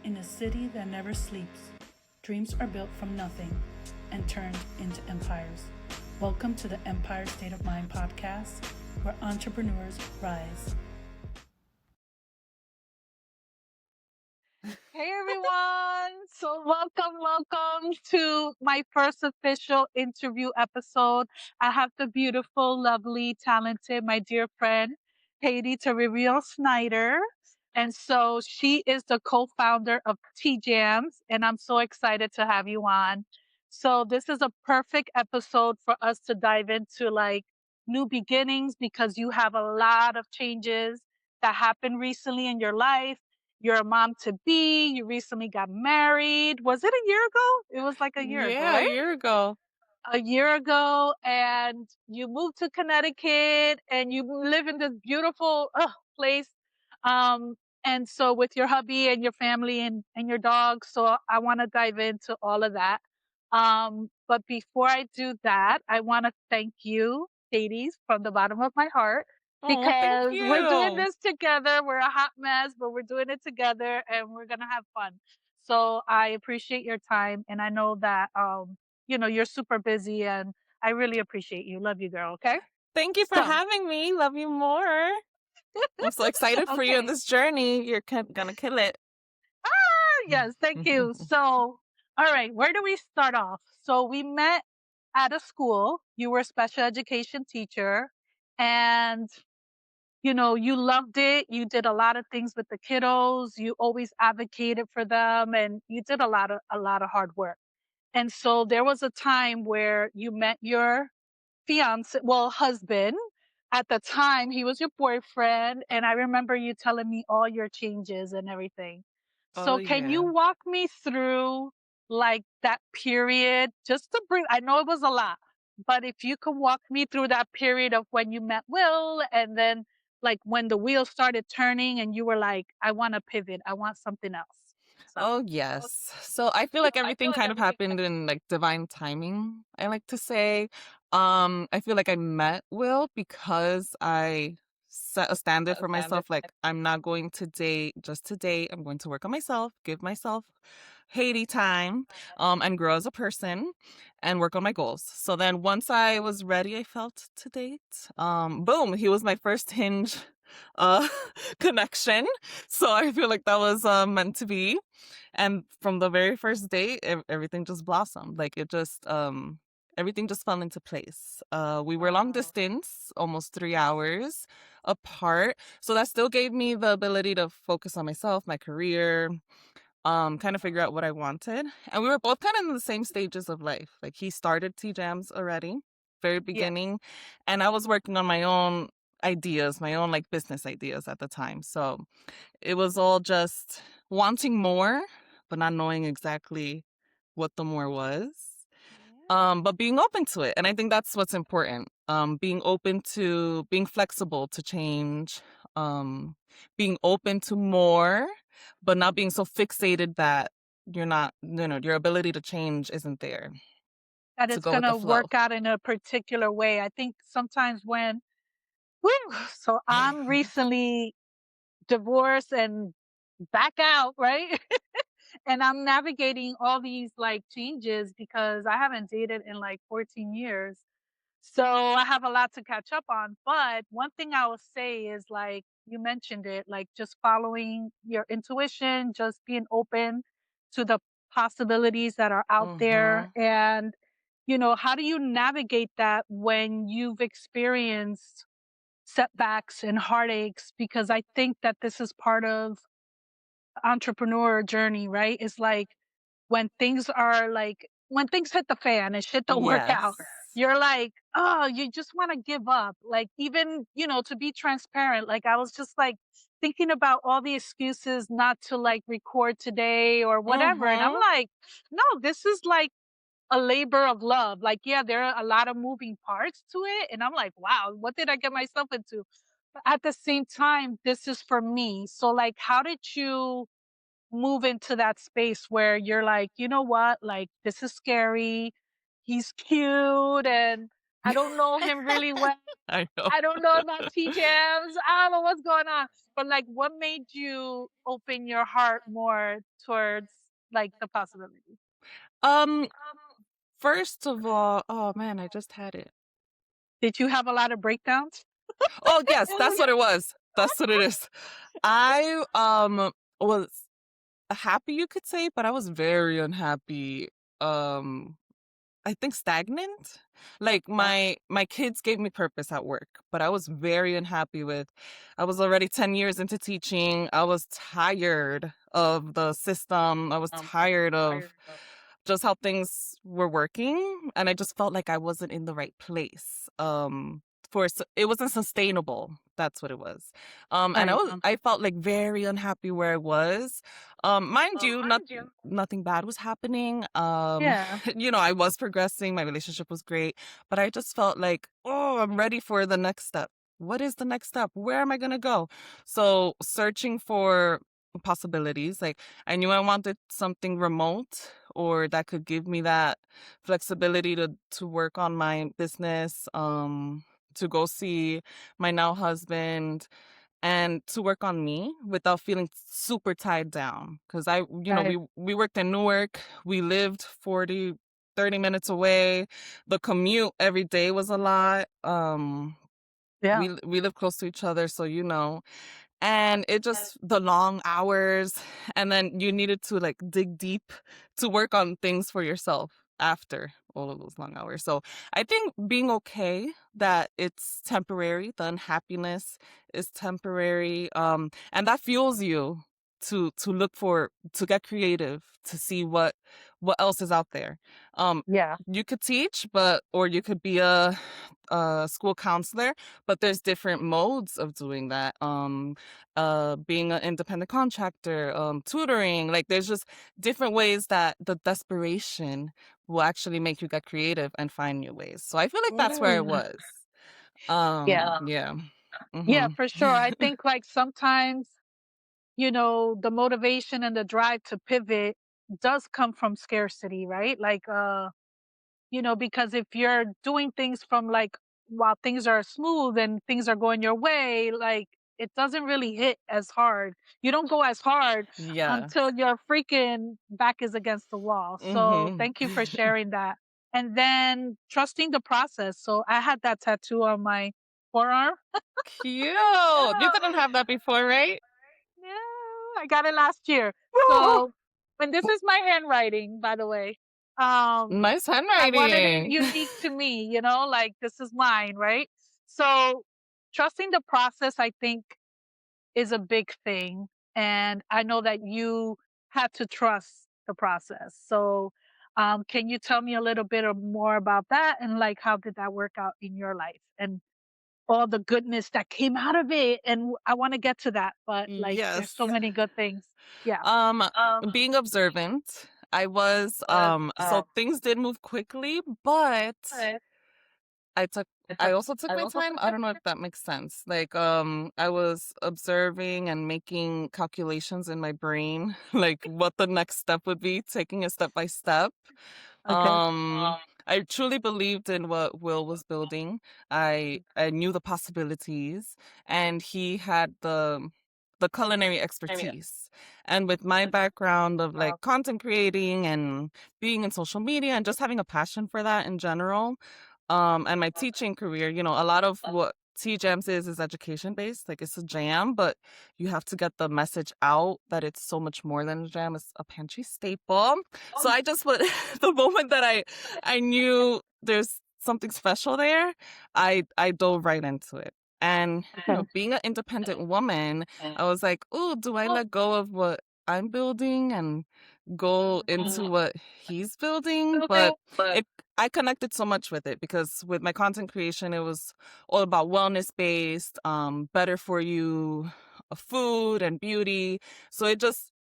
In a city that never sleeps, dreams are built from nothing and turned into empires. Welcome to the Empire State of Mind podcast, where entrepreneurs rise. Hey everyone! So welcome to my first official interview episode. I have the beautiful, lovely, talented, my dear friend, Heidi Toribio Snyder. And so she is the co-founder of TeaJams, and I'm so excited to have you on. So this is a perfect episode for us to dive into like new beginnings because you have a lot of changes that happened recently in your life. You're a mom to be. You recently got married. Was it a year ago? It was like a year ago, Yeah, a right? year ago. A year ago, and you moved to Connecticut and you live in this beautiful place. Um, and so with your hubby and your family and your dog. So I want to dive into all of that. But before I do that, I want to thank you, ladies, from the bottom of my heart, Oh, thank because we're doing you. this together. We're a hot mess, but we're doing it together and we're going to have fun. So I appreciate your time. And I know that, you're super busy and I really appreciate you. Love you, girl. Okay. Thank you for So, having me. Love you more. I'm so excited for you on okay. this journey. You're gonna kill it. Yes. Thank you. So, all right. Where do we start off? So we met at a school. You were a special education teacher and you loved it. You did a lot of things with the kiddos. You always advocated for them and you did a lot of hard work. And so there was a time where you met your husband. At the time, he was your boyfriend. And I remember you telling me all your changes and everything. Oh So can you yeah. walk me through like that period just to bring, I know it was a lot, but if you could walk me through that period of when you met Will and then like when the wheels started turning and you were like, I want to pivot. I want something else. So, Oh yes. So I feel like everything kind of happened in like divine timing, I like to say. I feel like I met Will because I set a standard for myself. Like I'm not going to date just to date. I'm going to work on myself, give myself Haiti time, and grow as a person and work on my goals. So then once I was ready, I felt to date. Boom, he was my first hinge uh connection. So I feel like that was meant to be. And from the very first date, everything just blossomed. Like it just everything just fell into place. We were long wow. distance, almost 3 hours apart. So that still gave me the ability to focus on myself, my career, kind of figure out what I wanted. And we were both kind of in the same stages of life. Like he started TeaJams already, very Yes. beginning, and I was working on my own ideas, my own like business ideas at the time. So it was all just wanting more, but not knowing exactly what the more was. But being open to it. And I think that's what's important. Being open to being flexible to change, being open to more, but not being so fixated that you're not, your ability to change isn't there, That to it's go with going the to flow. work out in a particular way. I think sometimes whew, so I'm recently divorced and back out, right? And I'm navigating all these like changes because I haven't dated in like 14 years. So I have a lot to catch up on. But one thing I will say is like you mentioned it, like just following your intuition, just being open to the possibilities that are out there. Mm-hmm. And, how do you navigate that when you've experienced setbacks and heartaches? Because I think that this is part of entrepreneur journey, right? It's like when things hit the fan and shit don't work Yes. out, you're like, oh, you just want to give up. Like even, to be transparent, like I was just like thinking about all the excuses not to like record today or whatever. And I'm Mm-hmm. like, no, this is like a labor of love. Like, yeah, there are a lot of moving parts to it. And I'm like, wow, what did I get myself into? But at the same time, this is for me. So like, how did you move into that space where you're like, you know what, like this is scary. He's cute and I don't know him really well. I know. I don't know about TeaJams. I don't know what's going on. But like, what made you open your heart more towards like the possibility? Um, First of all, oh man, I just had it. Did you have a lot of breakdowns? Oh yes, that's what it was. That's what it is. I was happy, you could say, but I was very unhappy. Um I think stagnant. Like my kids gave me purpose at work, but I was very unhappy with. I was already 10 years into teaching. I was tired of the system. I was tired of just how things were working, and I just felt like I wasn't in the right place. It wasn't sustainable. That's what it was. And Right. I felt like very unhappy where I was. Mind you, nothing bad was happening. Yeah. I was progressing. My relationship was great, but I just felt like, oh, I'm ready for the next step. What is the next step? Where am I gonna go? So searching for possibilities. Like I knew I wanted something remote or that could give me that flexibility to work on my business, to go see my now husband and to work on me without feeling super tied down. Cause Right. we worked in Newark. We lived 30 minutes away. The commute every day was a lot. Yeah. We live close to each other. So, and it just the long hours, and then you needed to like dig deep to work on things for yourself after all of those long hours. So I think being okay that it's temporary, the unhappiness is temporary, and that fuels you to get creative, to see what else is out there. Yeah. You could teach, or you could be a school counselor, but there's different modes of doing that. Being an independent contractor, tutoring, like there's just different ways that the desperation will actually make you get creative and find new ways. So I feel like that's where I Mm. was. Yeah. Yeah. Yeah, Mm-hmm. for sure. I think like sometimes, the motivation and the drive to pivot does come from scarcity, right? Like, because if you're doing things from like while things are smooth and things are going your way, like it doesn't really hit as hard. You don't go as hard Yeah. until your freaking back is against the wall. So Mm-hmm. thank you for sharing that. And then trusting the process. So I had that tattoo on my forearm. Cute. You didn't have that before, right? Yeah, I got it last year. Oh, So, and this is my handwriting, by the way. nice I wanted it handwriting. unique to me, like this is mine, right? So, trusting the process, I think, is a big thing. And I know that you had to trust the process. So, can you tell me a little bit more about that and like how did that work out in your life and all the goodness that came out of it? And I want to get to that, but like there's Yes. so many good things. Yeah. Um, Being observant, I was so things did move quickly, but I took I also took my time. I don't know if that makes sense. Like I was observing and making calculations in my brain like what the next step would be, taking it step by step. Okay. I truly believed in what Will was building. I knew the possibilities, and he had the culinary expertise. And with my background of like content creating and being in social media and just having a passion for that in general, and my teaching career, a lot of what TeaJams is education based. Like it's a jam, but you have to get the message out that it's so much more than a jam. It's a pantry staple. So I just put the moment that I knew there's something special there, I dove right into it. And Okay. being an independent woman, I was like, oh, do I let go of what I'm building and go into what he's building? But it I connected so much with it because with my content creation, it was all about wellness based, better for you, food and beauty. So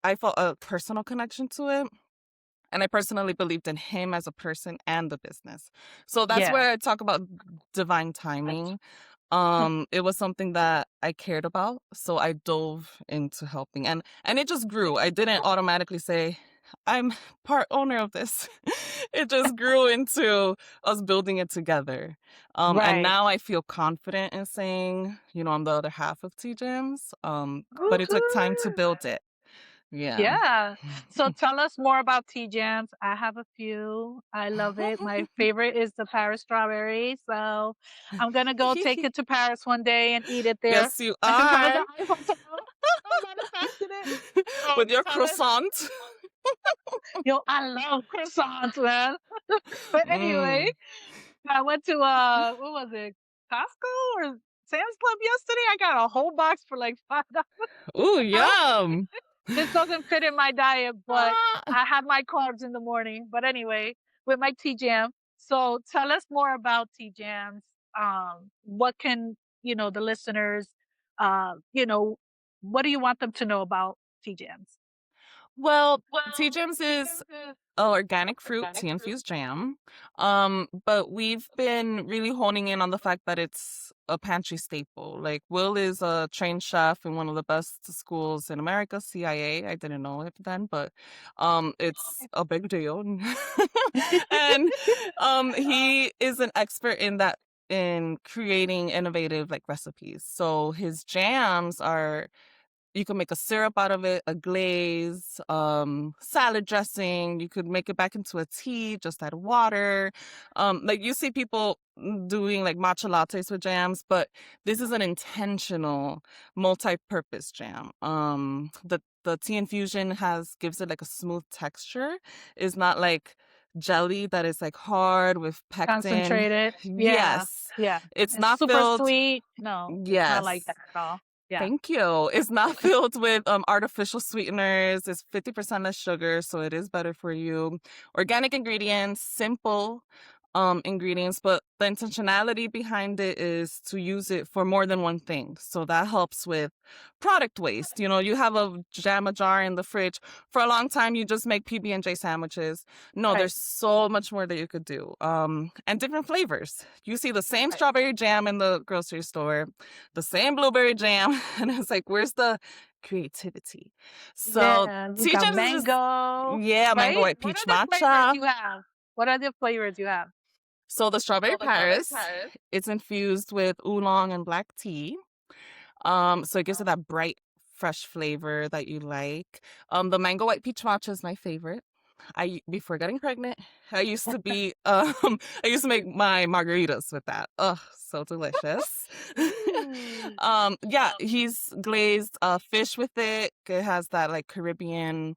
I felt a personal connection to it. And I personally believed in him as a person and the business. So that's Yeah. where I talk about divine timing. It was something that I cared about, so I dove into helping, and it just grew. I didn't automatically say I'm part owner of this. It just grew into us building it together. And Right. now I feel confident in saying, I'm the other half of TeaJams. But it took time to Woohoo! build it. Yeah. Yeah. So tell us more about TeaJams. I have a few. I love it. My favorite is the Paris strawberry. So I'm gonna go take it to Paris one day and eat it there. Yes, you I'm gonna are. the Eiffel Tower. I'm manifesting it. So With your tell us. croissant. Yo, I love croissants, man. But anyway, Mm. I went to what was it? Costco or Sam's Club yesterday. I got a whole box for like $5. Ooh, I don't yum. This doesn't fit in my diet, but Ah. I had my carbs in the morning. But anyway, with my tea jam. So tell us more about tea jams. What can, the listeners, you know, what do you want them to know about tea jams? Well, TeaJams is organic fruit tea infused jam. But we've been really honing in on the fact that it's a pantry staple. Like Will is a trained chef in one of the best schools in America, CIA. I didn't know it then, but it's a big deal. And he is an expert in creating innovative like recipes. So his jams are you can make a syrup out of it, a glaze, salad dressing. You could make it back into a tea, just add water. Like you see people doing like matcha lattes with jams, but this is an intentional multi-purpose jam. The tea infusion gives it like a smooth texture. It's not like jelly that is like hard with pectin. Concentrated. Yeah. Yes. Yeah. It's It's not super filled. sweet. No, it's not like Yes. that at all. Yeah. Thank you. It's not filled with artificial sweeteners. It's 50% less sugar, so it is better for you. Organic ingredients, simple ingredients, but the intentionality behind it is to use it for more than one thing. So that helps with product waste. You have a jam jar in the fridge. For a long time, you just make PB&J sandwiches. No, Right. there's so much more that you could do. And different flavors. You see the same strawberry jam in the grocery store, the same blueberry jam, and it's like, where's the creativity? So Yeah. You got TeaJams is just, mango, yeah, mango right? white What peach other flavors matcha. you have? What other flavors you have? So the strawberry Paris, it's infused with oolong and black tea. So it gives it that bright, fresh flavor that you like. The mango white peach matcha is my favorite. Before getting pregnant, I used to be I used to make my margaritas with that. Oh, so delicious. Mm. Yeah, he's glazed fish with it. It has that like Caribbean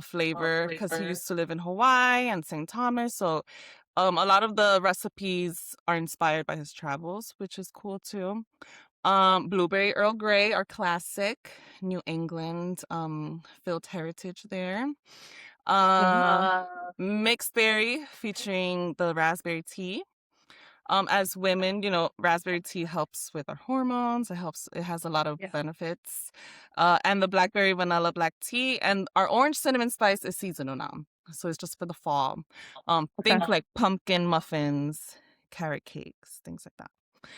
flavor because he used to live in Hawaii and St. Thomas. So a lot of the recipes are inspired by his travels, which is cool too. Blueberry Earl Grey are classic. New England, filled heritage there. Uh, Uh, Mixed berry featuring the raspberry tea. As women, raspberry tea helps with our hormones. It has a lot of yeah. benefits. And the blackberry vanilla black tea and our orange cinnamon spice is seasonal now. So it's just for the fall. Okay. Think like pumpkin muffins, carrot cakes, things like that.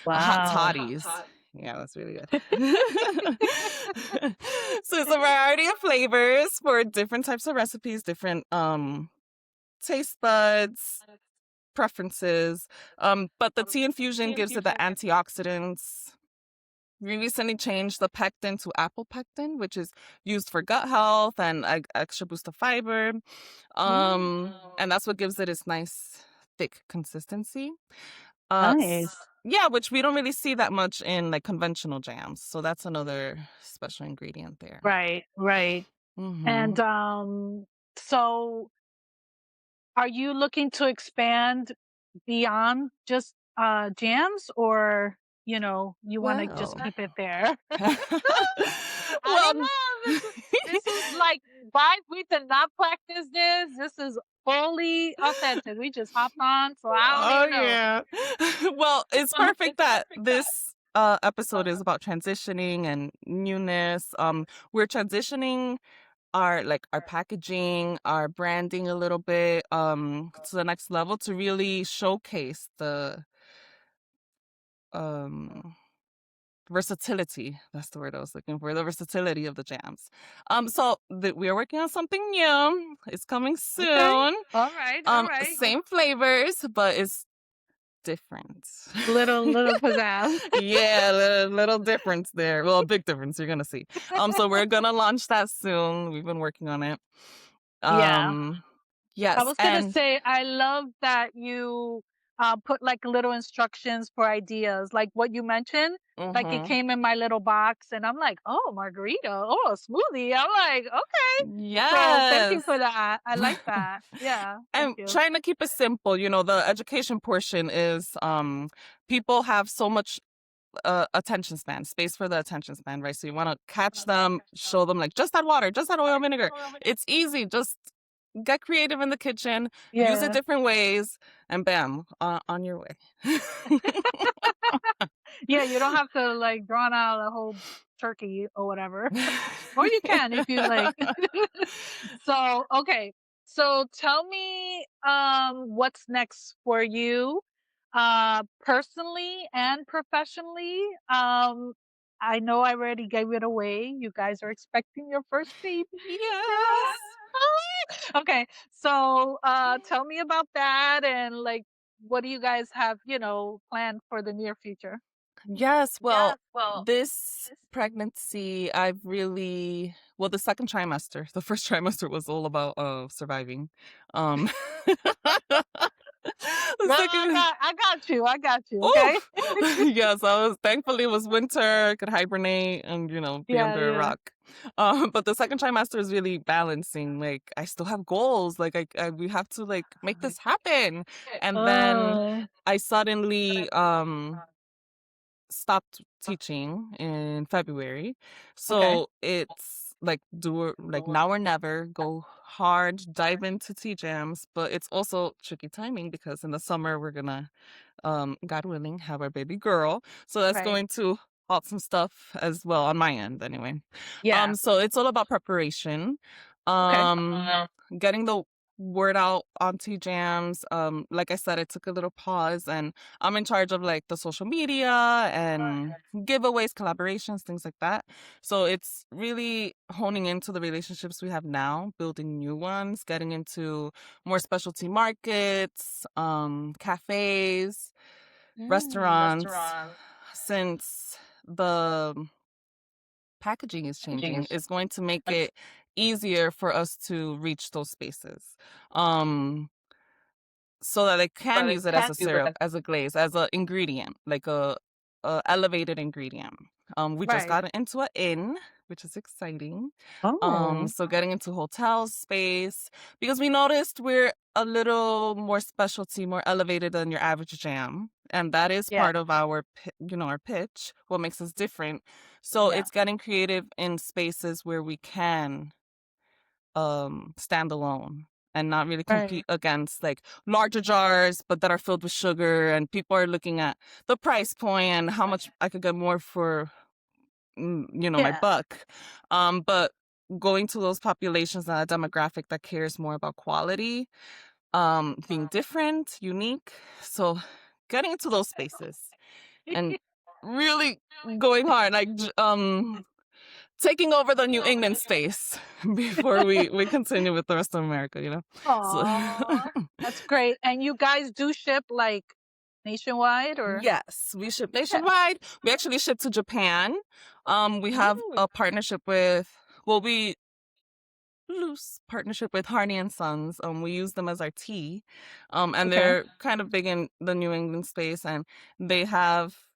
Hot Wow. toddies. Yeah, that's really good. So it's a variety of flavors for different types of recipes, different taste buds, preferences. But the tea infusion gives it the antioxidants. We recently changed the pectin to apple pectin, which is used for gut health and extra boost of fiber. Mm. And that's what gives it its nice thick consistency. Nice. Yeah, which we don't really see that much in like conventional jams. So that's another special ingredient there. Right. Right. And Hmm. so are you looking to expand beyond just jams, or you want to just Well, keep it there? I well, don't know. This is like vibes we did not practice this. This is fully authentic. We just hopped on, so I don't oh even know. yeah. Well, it's perfect that this episode is about transitioning and newness. We're transitioning our packaging, our branding a little bit to the next level to really showcase the um versatility. That's the word I was looking for. The versatility of the jams. So we are working on something new. It's coming soon. Okay. All right. All right. Same flavors, but it's different. Little pizzazz. Yeah, little difference there. Well, a big difference. You're gonna see. So we're gonna launch that soon. We've been working on it. Yeah. Yes, I was gonna and say I love that you put like little instructions for ideas, like what you mentioned. Like it mhm. came in my little box, and I'm like, oh, margarita, oh, a smoothie. I'm like, okay. So thank you Yes. for that. I like that. Yeah, thank I'm you. trying to keep it simple. The education portion is people have so much attention span, space for the attention span, right? So you want to catch them, show them like just add water, just add oil and vinegar. It's easy. Just get creative in the kitchen, use it Yeah. different ways, and bam, on your way. Yeah, you don't have to like drawn out a whole turkey or whatever. Or you can if you like. So, okay. So tell me what's next for you personally and professionally. I know I already gave it away. You guys are expecting your first baby. Yes. Okay. So, tell me about that and like what do you guys have, planned for the near future? Yes, well, this pregnancy, the second trimester. The first trimester was all about surviving. Um the Well, second I got you. I got you. Okay. Oof. Yes, I was thankfully it was winter, I could hibernate and be Yeah, under a yeah. rock. But the second trimester is really balancing. Like I still have goals. Like we have to like make this happen. And then Oh, I suddenly stopped teaching in February. okay. So it's like now or never, go hard, dive into TeaJams, but it's also tricky timing because in the summer we're gonna God willing have our baby girl. So that's Right. going to halt some stuff as well on my end anyway. Yeah. So it's all about preparation. Okay. Getting the word out on TeaJams. Like I said, I took a little pause and I'm in charge of like the social media and giveaways, collaborations, things like that. So it's really honing into the relationships we have now, building new ones, getting into more specialty markets, cafes, restaurants, since the packaging is changing, is going to make it easier for us to reach those spaces. So that they can use it as a syrup, as a glaze, as an ingredient, like a elevated ingredient. We just Right. got into an inn, which is exciting. Oh. So getting into hotel space because we noticed we're a little more specialty, more elevated than your average jam, and that is Yeah. part of our, our pitch. What makes us different. So Yeah. it's getting creative in spaces where we can stand alone and not really Right. compete against like larger jars but that are filled with sugar, and people are looking at the price point and how much I could get more for my Yeah. buck. But going to those populations and a demographic that cares more about quality, being different, unique. So getting into those spaces and really going hard, like taking over the New England space before we continue with the rest of America. So Aw, that's great. And you guys do ship like nationwide or? yes, we ship Yeah. nationwide. We actually ship to Japan. We have Ooh, a partnership we loose partnership with Harney and Sons. We use them as our tea. And okay. they're kind of big in the New England space, and they have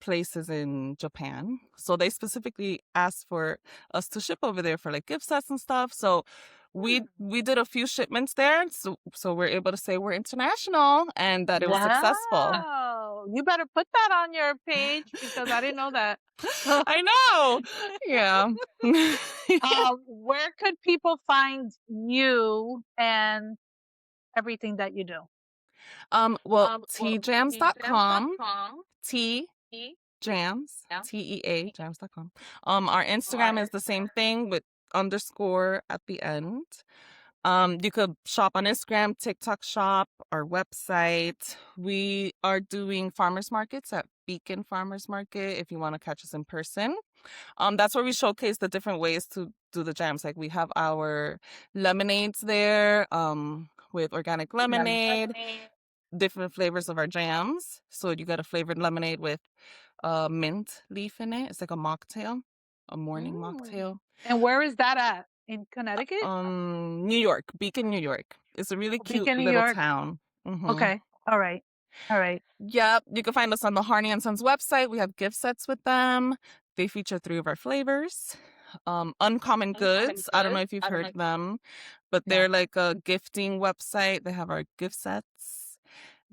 places in Japan. So they specifically asked for us to ship over there for like gift sets and stuff. So we did a few shipments there. So we're able to say we're international and that it was successful. Wow. You better put that on your page because I didn't know that. I know. Yeah. Where could people find you and everything that you do? Well, TeaJams.com, TeaJams, TEA, jams.com. Our Instagram is the same thing with underscore at the end. You could shop on Instagram, TikTok shop, our website. We are doing farmers markets at Beacon Farmers Market if you want to catch us in person. That's where we showcase the different ways to do the jams. Like we have our lemonades there, with organic lemonade, different flavors of our jams. So you get a flavored lemonade with mint leaf in it. It's like a mocktail, a morning Mm. mocktail. And where is that at? In Connecticut? New York, Beacon, New York. It's a really cute Beacon, New little York. town. Hmm. Okay. All right. All right. Yep, you can find us on the Harney and Sons website. We have gift sets with them. They feature 3 of our flavors. Uncommon Goods. I don't know if you've heard of them, but No. they're like a gifting website. They have our gift sets.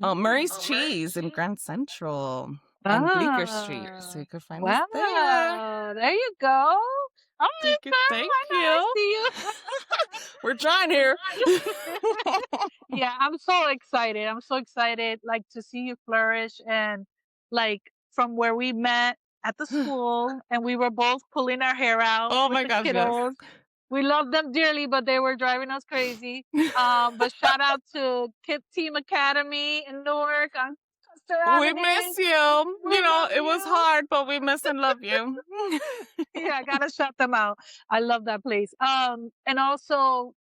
Murray's Cheese in Grand Central and Bleecker Street. So Ah, you can find us there. wow. There you go. Oh, Thank you. girl, Thank I know I you. see you. We're trying here. Yeah, I'm so excited. I'm so excited, like, to see you flourish and, like, from where we met at the school and we were both pulling our hair out Oh with my the gosh, yes. kiddos. We love them dearly, but they were driving us crazy. But shout out to Kip Team Academy in Newark on Custer We Avenue. miss you. We You know, love it was you. hard, but we miss and love you. Yeah, I gotta shout them out. I love that place. And also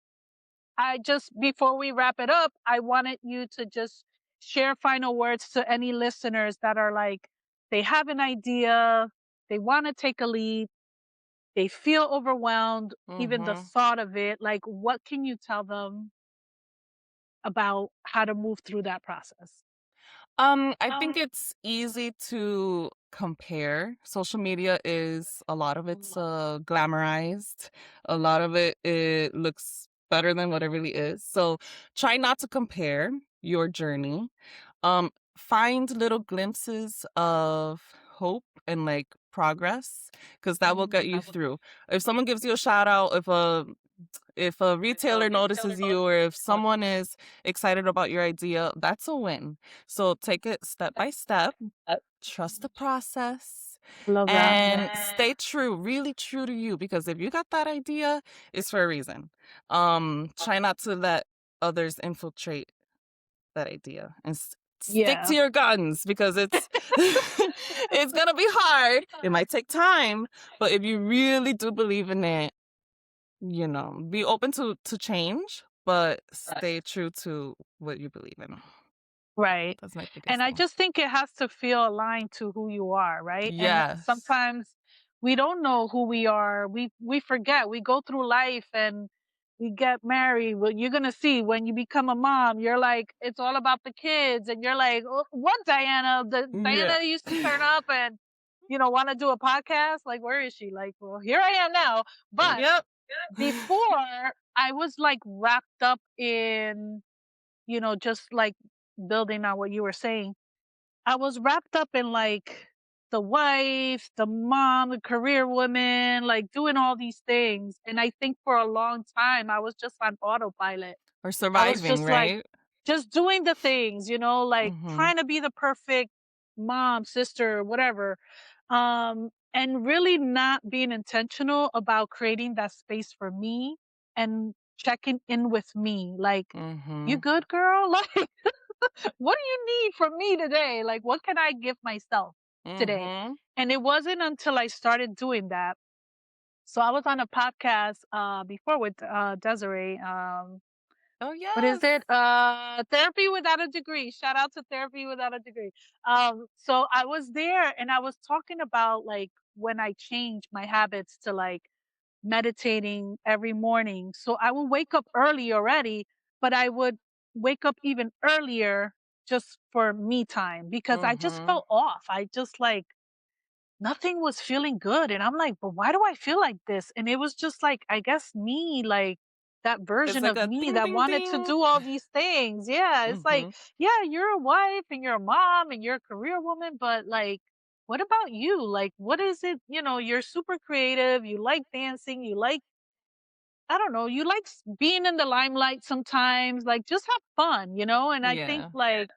I just before we wrap it up, I wanted you to just share final words to any listeners that are like, they have an idea, they want to take a leap, they feel overwhelmed, even the Hmm. thought of it. Like, what can you tell them about how to move through that process? I think it's easy to compare. Social media is a lot of it's glamorized. A lot of it looks better than what it really is. So try not to compare your journey. Find little glimpses of hope and like progress because that will get you through. If someone gives you a shout out, if a retailer notices you or if someone is excited about your idea, that's a win. So take it step by step, trust the process, Love that. and stay true, really true to you because if you got that idea, it's for a reason. Try not to let others infiltrate that idea and stick Yeah. to your guns because it's it's gonna be hard. It might take time, but if you really do believe in it, be open to change, but stay true to what you believe in. Right. That's my And biggest I thing. just think it has to feel aligned to who you are, right? And Yes. sometimes we don't know who we are. We forget. We go through life and we get married. Well, you're gonna see when you become a mom, you're like, it's all about the kids, and you're like, oh, what Diana? The Yeah. Diana used to turn up and want to do a podcast. Like, where is she? Like, well, here I am now. But Yep. before, I was like wrapped up in just like building on what you were saying, I was wrapped up in like the wife, the mom, the career woman, like doing all these things. And I think for a long time, I was just on autopilot. Or I was surviving, just like, right? just doing the things, like Mm-hmm. trying to be the perfect mom, sister, whatever. And really not being intentional about creating that space for me and checking in with me. Like, you Mm-hmm. good, girl? Like, what do you need from me today? Like, what can I give myself today? Mm-hmm. And it wasn't until I started doing that. So I was on a podcast before with Desiree. Oh What is yes. it? Therapy Without a Degree. Shout out to Therapy Without a Degree. So I was there and I was talking about like when I changed my habits to like meditating every morning. So I would wake up early already, but I would wake up even earlier just for me time because I just Mm-hmm. felt off. I just like nothing was feeling good. And I'm like, but why do I feel like this? And it was just like, I guess me, like that It's version like of a me ding that ding wanted to ding. do all these things. Yeah. It's like, Mm-hmm. yeah, you're a wife and you're a mom and you're a career woman, but like, what about you? Like, what is it? You're super creative. You like dancing. You like, I don't know, you like being in the limelight sometimes. Like, just have fun. And I think Yeah. like,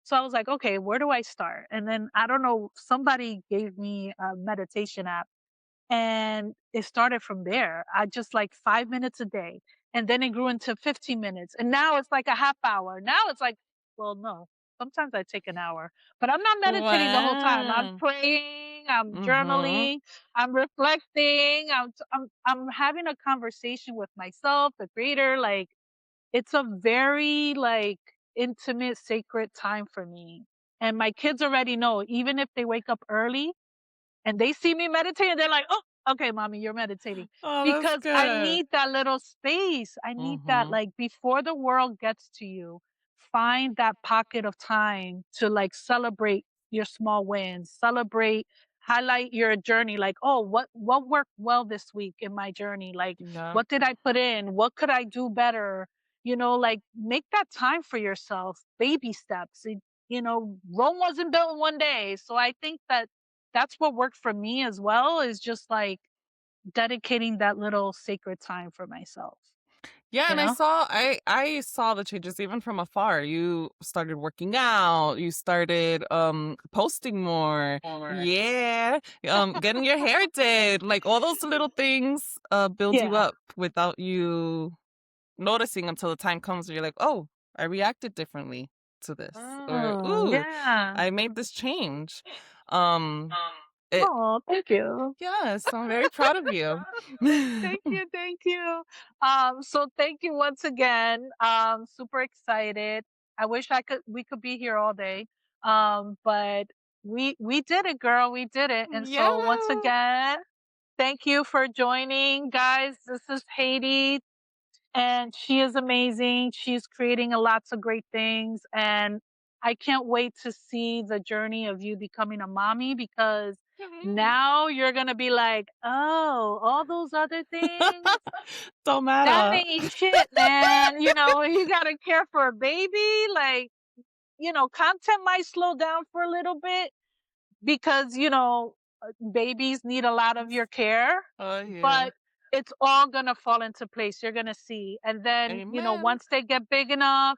so I was like, okay, where do I start? And then I don't know, somebody gave me a meditation app and it started from there. I just like 5 minutes a day. And then it grew into 15 minutes. And now it's like a half hour. Now it's like, well, no. Sometimes I take an hour, but I'm not meditating the whole time. I'm Wow. praying, I'm Mhm. journaling, I'm reflecting, I'm having a conversation with myself, the creator. Like, it's a very like intimate, sacred time for me. And my kids already know, even if they wake up early, and they see me meditating, they're like, "Oh, okay, mommy, you're meditating." Oh, that's Because I good. need that little space. I need that, Mhm. like, before the world gets to you, find that pocket of time to like celebrate your small wins, celebrate, highlight your journey. Like, oh, what worked well this week in my journey? Like, Yeah. what did I put in? What could I do better? Like, make that time for yourself. Baby steps. Rome wasn't built in one day. So I think that's what worked for me as well, is just like dedicating that little sacred time for myself, Yeah, you and I know? saw I saw the changes even from afar. You started working out, you started posting more. Yeah. Getting your hair did. Like all those little things build you Yeah. up without you noticing until the time comes where you're like, "Oh, I reacted differently to this." Or, "Ooh, Yeah. I made this change." Um it Oh, thank you. Yes, I'm very proud of you. Thank you, thank you. So thank you once again. Super excited. I wish we could be here all day. But we did it, girl. We did it. And Yeah. so once again, thank you for joining, guys. This is Haiti, and she is amazing. She's creating a lots of great things, and I can't wait to see the journey of you becoming a mommy, because now you're going to be like, "Oh, all those other things, Don't that matter. ain't shit, man." You got to care for a baby. Like, content might slow down for a little bit, because babies need a lot of your care, Oh, yeah. but it's all gonna fall into place. You're gonna see. And then, Amen. once they get big enough,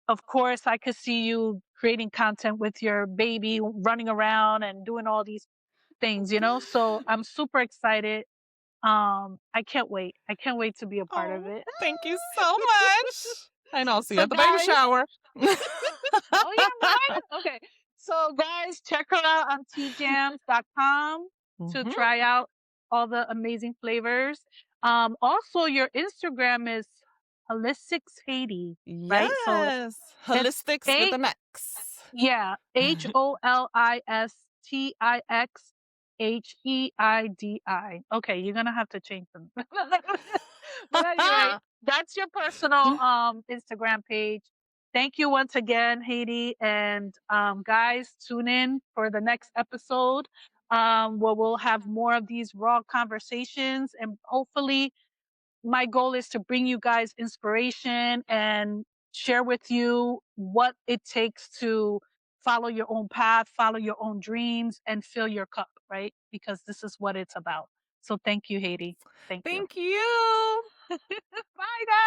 of course I could see you creating content with your baby, running around and doing all these things. So I'm super excited. I can't wait. I can't wait to be a part of Oh, it. thank you so much. I know. I'll see you So at the baby guys, shower. oh yeah, right? Okay. So guys, check her out on TeaJams.com to Mhm. try out all the amazing flavors. Also your Instagram is Holistics Haiti, right? So Yes. it's Holistics with A an X. yeah, HOLISTIXHEIDI. Okay, you're gonna have to change them. But anyway, that's your personal Instagram page. Thank you once again, Haiti. And guys, tune in for the next episode, where we'll have more of these raw conversations, and hopefully my goal is to bring you guys inspiration and share with you what it takes to follow your own path, follow your own dreams, and fill your cup, right? Because this is what it's about. So thank you, Haiti. Thank you. Thank you. Bye, guys.